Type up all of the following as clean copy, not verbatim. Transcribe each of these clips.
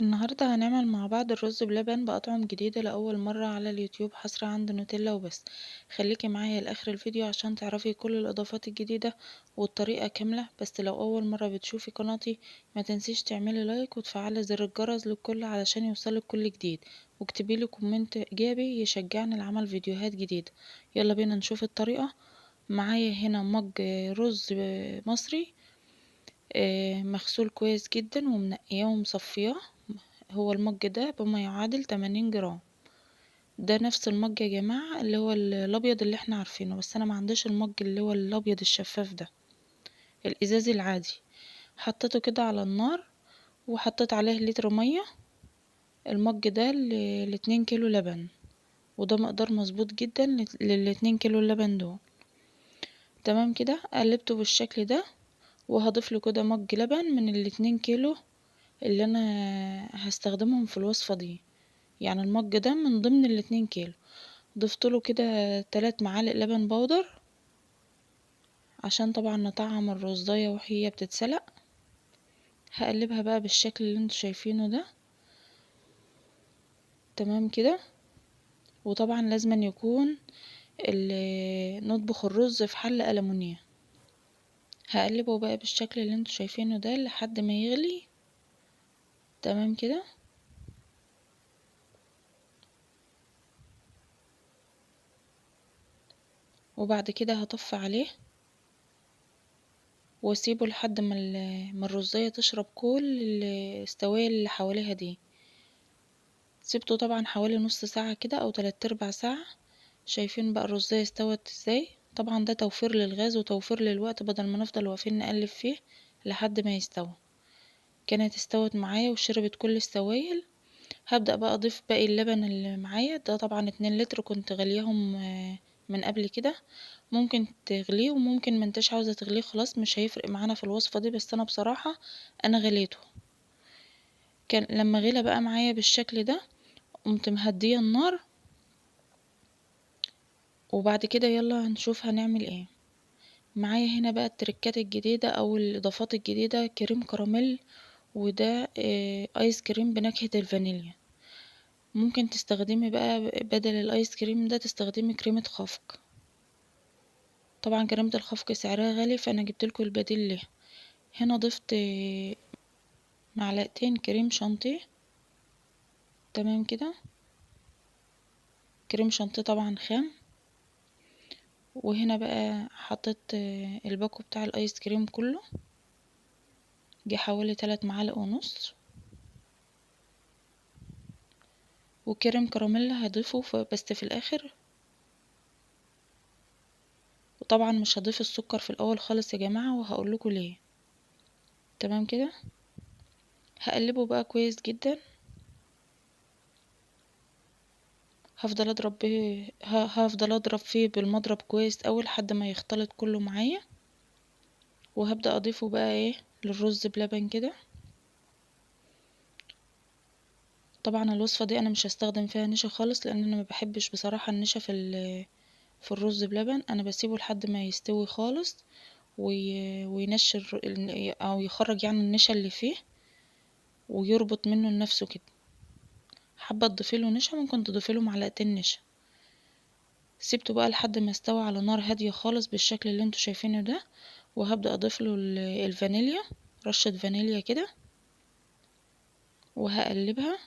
النهاردة هنعمل مع بعض الرز بلبن بأطعم جديدة لأول مرة على اليوتيوب حصري عند نوتيلا وبس. خليكي معايا لآخر الفيديو عشان تعرفي كل الإضافات الجديدة والطريقة كاملة. بس لو أول مرة بتشوفي قناتي ما تنسيش تعملي لايك وتفعلي زر الجرس للكل علشان يوصلك كل جديد، واكتبيلي كومنت إيجابي يشجعني لعمل فيديوهات جديدة. يلا بينا نشوف الطريقة. معايا هنا مج رز مصري، مغسول كويس جدا ومنقياه ومصفياه. هو المج ده بما يعادل 80 جرام. ده نفس المج يا جماعة اللي هو الابيض اللي احنا عارفينه، بس انا ما عنديش المج اللي هو الابيض الشفاف ده، الازازي العادي. حطيته كده على النار وحطيت عليه لتر مية. المج ده ل2 كيلو لبن، وده مقدار مظبوط جدا لل2 كيلو اللبن دول. تمام كده، قلبته بالشكل ده وهضيف له كده مج لبن من ال2 كيلو اللي انا هستخدمهم في الوصفة دي. يعني المج ده من ضمن ال2 كيلو. ضفتله كده 3 معالق لبن بودر عشان طبعا نطعم الرزاية وهي بتتسلق. هقلبها بقى بالشكل اللي انتوا شايفينه ده. تمام كده. وطبعا لازم يكون نطبخ الرز في حلة ألمونيا. هقلبه بقى بالشكل اللي انتوا شايفينه ده لحد ما يغلي. تمام كده. وبعد كده هطفي عليه واسيبه لحد ما الرزاية تشرب كل السوائل اللي حواليها دي. سيبته طبعا حوالي نص ساعة كده او 3/4 ساعة. شايفين بقى الرزاية استوت ازاي؟ طبعا ده توفير للغاز وتوفير للوقت بدل ما نفضل واقفين نقلب فيه لحد ما يستوي. كانت استوت معايا وشربت كل السوائل. هبدأ بقى اضيف باقي اللبن اللي معايا ده. طبعا 2 لتر كنت غليهم من قبل كده. ممكن تغليه وممكن ما انتش عاوزة تغليه، خلاص مش هيفرق معانا في الوصفة دي، بس انا بصراحة انا غليته. كان لما غلى بقى معايا بالشكل ده قمت مهدية النار. وبعد كده يلا هنشوف هنعمل ايه. معايا هنا بقى التركات الجديدة او الاضافات الجديدة، كريم كراميل، وده ايس كريم بنكهة الفانيليا. ممكن تستخدمي بقى بدل الايس كريم ده تستخدمي كريمة خفق. طبعا كريمة الخفق سعرها غالي فانا جبتلكوا البديل ليه. هنا ضفت معلقتين كريم شانتيه. تمام كده. كريم شانتيه طبعا خام. وهنا بقى حطيت الباكو بتاع الايس كريم كله، جه حوالي 3 معالق ونص. وكريم كراميل هضيفه بس في الاخر. وطبعا مش هضيف السكر في الاول خالص يا جماعة وهقولكوا ليه. تمام كده. هقلبه بقى كويس جدا. هفضل اضرب فيه بالمضرب كويس اوي لحد ما يختلط كله معايا. وهبدأ اضيفه بقى ايه للرز بلبن كده. طبعا الوصفة دي انا مش هستخدم فيها نشا خالص لان انا ما بحبش بصراحة النشا في الرز بلبن. انا بسيبه لحد ما يستوي خالص وينشر او يخرج يعني النشا اللي فيه ويربط منه لنفسه كده. حابة تضيفيله نشا ممكن تضيفيله معلقتين نشا. سيبته بقى لحد ما استوى على نار هادية خالص بالشكل اللي انتوا شايفينه ده. وهبدأ اضيفله الفانيليا، رشة فانيليا كده، وهقلبها.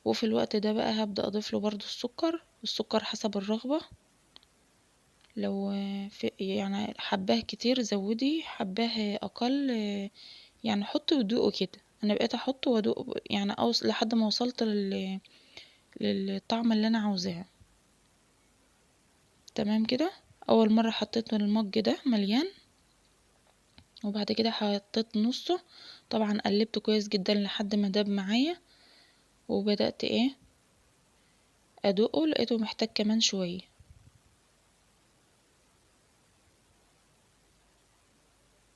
وفي الوقت ده بقى هبدأ اضيفله برضو السكر حسب الرغبة. لو في يعني حباه كتير زودي، حباه اقل يعني حطي ودوقه كده. انا بقيت احط وادوق يعني لحد ما وصلت للطعم اللي انا عاوزاه. تمام كده. اول مره حطيت من المج ده مليان وبعد كده حطيت نصه. طبعا قلبته كويس جدا لحد ما داب معايا. وبدأت ايه ادوقه، لقيته محتاج كمان شويه.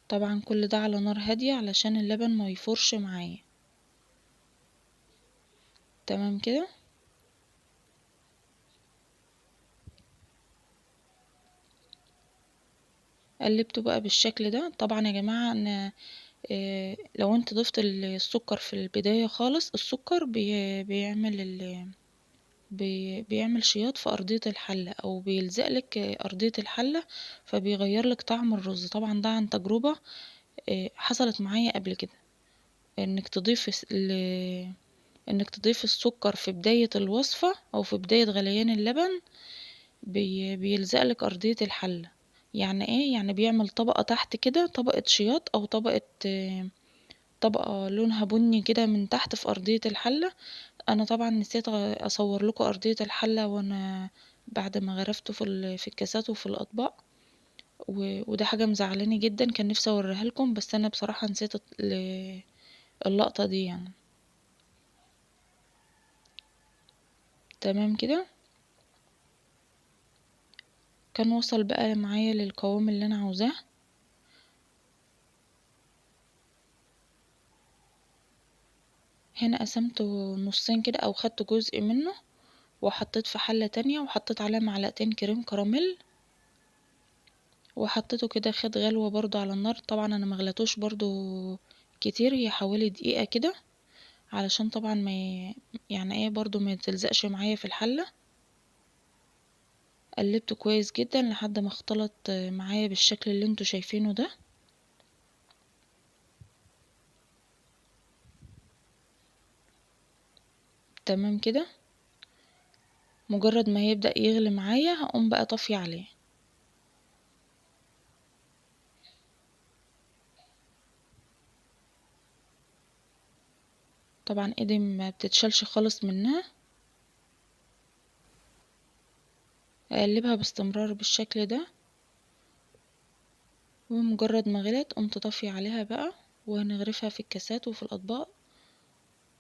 طبعا كل ده على نار هاديه علشان اللبن ما يفورش معايا. تمام كده. قلبته بقى بالشكل ده. طبعا يا جماعه انا لو انت ضفت السكر في البداية خالص، السكر بيعمل شياط في أرضية الحلة أو بيلزقلك أرضية الحلة، فبيغيرلك طعم الرز. طبعا ده عن تجربة حصلت معايا قبل كده. انك تضيف انك تضيف السكر في بداية الوصفة او في بداية غليان اللبن، بيلزقلك أرضية الحلة. يعني ايه؟ يعني بيعمل طبقة تحت كده، طبقة شياط او طبقة لونها بني كده من تحت في أرضية الحلة. انا طبعا نسيت اصور لكم أرضية الحلة وانا بعد ما غرفته في الكاسات وفي الأطباق، وده حاجة مزعلاني جدا، كان نفسي اوريها لكم بس انا بصراحة نسيت اللقطة دي يعني. تمام كده. كان وصل بقى معايا للقوام اللي انا عاوزاه. هنا قسمته نصين كده او خدت جزء منه وحطيت في حلة تانية وحطيت عليه معلقتين كريم كراميل وحطيته كده، خد غلوة برضو على النار. طبعا انا مغلتوش برضو كتير، هي حوالي دقيقة كده علشان طبعا ما يعني ايه برضو ما يتلزقش معايا في الحلة. قلبته كويس جدا لحد ما اختلط معايا بالشكل اللي انتوا شايفينه ده. تمام كده. مجرد ما يبدأ يغلي معايا هقوم بقى طافية عليه. طبعا ايدي ما بتتشالش خالص منها. اقلبها باستمرار بالشكل ده، ومجرد ما غلت قمت طافية عليها بقى وهنغرفها في الكاسات وفي الأطباق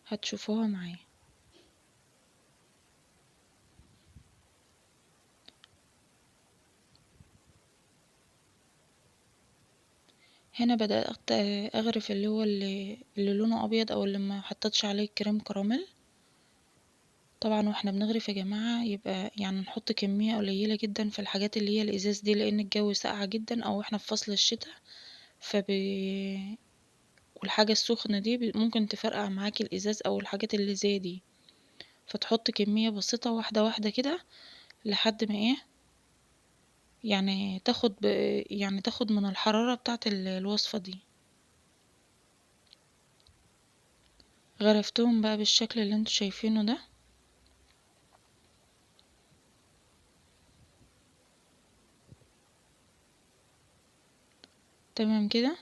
هتشوفوها معايا. هنا بدأت أغرف اللي لونه أبيض أو اللي ما حطيتش عليه كريم كراميل. طبعا واحنا بنغرف يا جماعة يبقى يعني نحط كمية قليلة جدا في الحاجات اللي هي الإزاز دي، لأن الجو ساقع جدا أو احنا في فصل الشتاء. فب والحاجة السخنة دي ممكن تفرقع معاكي الإزاز أو الحاجات اللي زي دي. فتحط كمية بسيطة واحدة واحدة كده لحد ما ايه، يعني يعني تاخد من الحرارة بتاعة الوصفة دي. غرفتهم بقى بالشكل اللي انتوا شايفينه ده. تمام كده.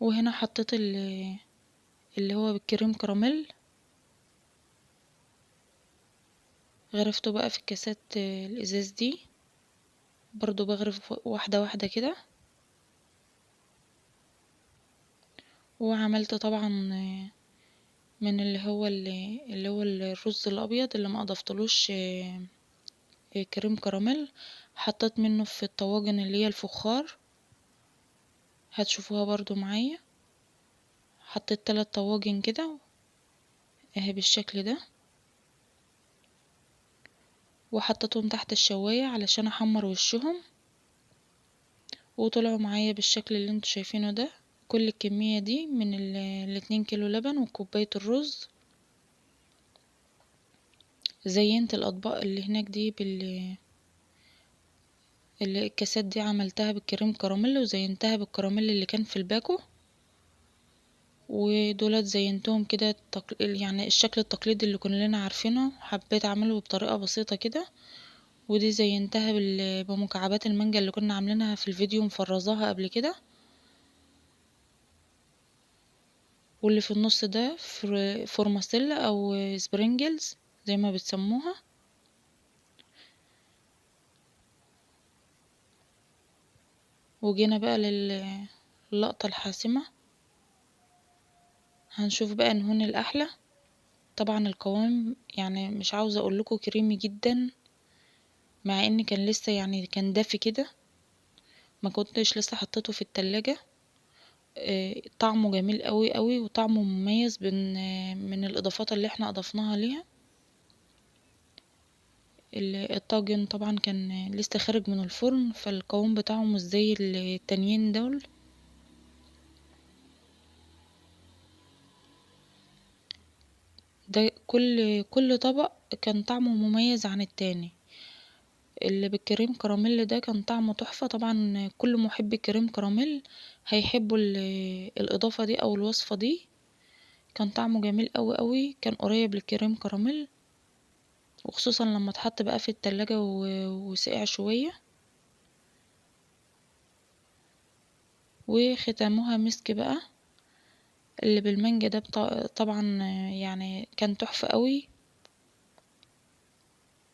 وهنا حطيت اللي هو بالكريم كراميل، غرفته بقى في الكاسات الازاز دي. برضو بغرف واحدة واحدة كده. وعملت طبعا من اللي هو الرز الابيض اللي ما اضفتلوش كريم كراميل، حطيت منه في الطواجن اللي هي الفخار، هتشوفوها برضو معايا. حطيت 3 طواجن كده اهي بالشكل ده، وحطيتهم تحت الشواية علشان احمر وشهم، وطلعوا معايا بالشكل اللي انتوا شايفينه ده. كل الكمية دي من ال2 كيلو لبن وكوباية الرز. زينت الاطباق اللي هناك دي الكاسات دي عملتها بالكريم كراميل وزينتها بالكراميل اللي كان في الباكو. ودولت زينتهم كده يعني الشكل التقليدي اللي كلنا عارفينه، حبيت اعمله بطريقة بسيطة كده. ودي زينتها بمكعبات المانجا اللي كنا عاملينها في الفيديو مفرزاها قبل كده. واللي في النص ده فورماسيلا او سبرينجلز زي ما بتسموها. وجينا بقى للقطة الحاسمة، هنشوف بقى انهون الاحلى. طبعا القوام يعني مش عاوزة اقولكوا كريمي جدا، مع ان كان لسه يعني كان دافي كده، ما كنتش لسه حطيته في التلاجة. طعمه جميل قوي قوي وطعمه مميز من الاضافات اللي احنا اضفناها ليها. الطاجن طبعا كان لسه خارج من الفرن، فالقوام بتاعه مش زي التانيين دول. كل طبق كان طعمه مميز عن التاني. اللي بالكريم كراميل ده كان طعمه تحفة، طبعا كل محب كريم كراميل هيحبوا الإضافة دي أو الوصفة دي. كان طعمه جميل أوي أوي، كان قريب للكريم كراميل، وخصوصا لما اتحط بقى في التلاجة وسقع شوية. وختامها مسك بقى اللي بالمانجا ده طبعا يعني كان تحفة قوي.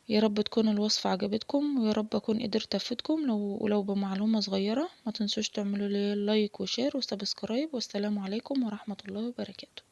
يا رب تكون الوصفة عجبتكم، ويا رب اكون قدرت افيدكم ولو بمعلومة صغيرة. ما تنسوش تعملوا لي لايك وشير وسبسكرايب، والسلام عليكم ورحمة الله وبركاته.